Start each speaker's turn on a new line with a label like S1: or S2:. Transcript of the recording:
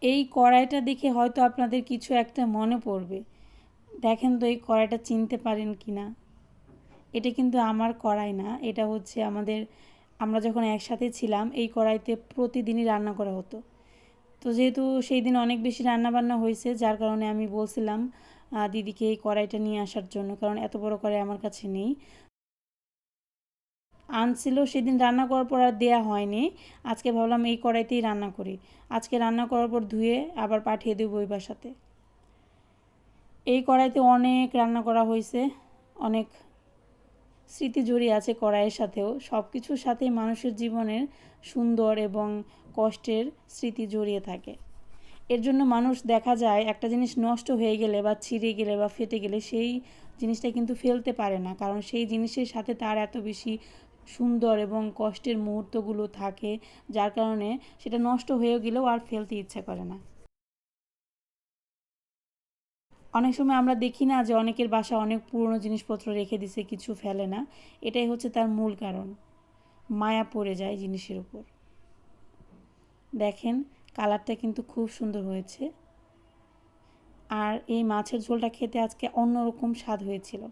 S1: এই কড়াইটা দেখে হয়তো আপনাদের কিছু একটা মনে পড়বে। দেখেন তো এই কড়াইটা চিনতে পারেন কি না। এটা কিন্তু আমার কড়াই না, এটা হচ্ছে আমরা যখন একসাথে ছিলাম এই কড়াইতে প্রতিদিনই রান্না করা হতো। তো যেহেতু সেই দিন অনেক বেশি রান্নাবান্না হয়েছে, যার কারণে আমি বলছিলাম দিদিকে এই কড়াইটা নিয়ে আসার জন্য, কারণ এত বড় কড়াই আমার কাছে নেই। আনছিল সেদিন, রান্না করার পর আর দেয়া হয়নি। আজকে ভাবলাম এই কড়াইতেই রান্না করি। আজকে রান্না করার পর ধুয়ে আবার পাঠিয়ে দেবো ওই বাসাতে। এই কড়াইতে অনেক রান্না করা হয়েছে, অনেক স্মৃতি জড়িয়ে আছে কড়াইয়ের সাথেও। সব কিছুর সাথেই মানুষের জীবনের সুন্দর এবং কষ্টের স্মৃতি জড়িয়ে থাকে। এর জন্য মানুষ দেখা যায় একটা জিনিস নষ্ট হয়ে গেলে বা ছিঁড়ে গেলে বা ফেটে গেলে সেই জিনিসটা কিন্তু ফেলতে পারে না, কারণ সেই জিনিসের সাথে তার এত বেশি সুন্দর এবং কষ্টের মুহূর্তগুলো থাকে, যার কারণে সেটা নষ্ট হয়ে গেলেও আর ফেলতে ইচ্ছা করে না। অনেক সময় আমরা দেখি না যে অনেকের বাসায় অনেক পুরনো জিনিসপত্র রেখে দিছে, কিছু ফেলে না। এটাই হচ্ছে তার মূল কারণ, মায়া পড়ে যায় জিনিসের উপর। দেখেন, কালারটা কিন্তু খুব সুন্দর হয়েছে। আর এই মাছের ঝোলটা খেতে আজকে অন্যরকম স্বাদ হয়েছিল।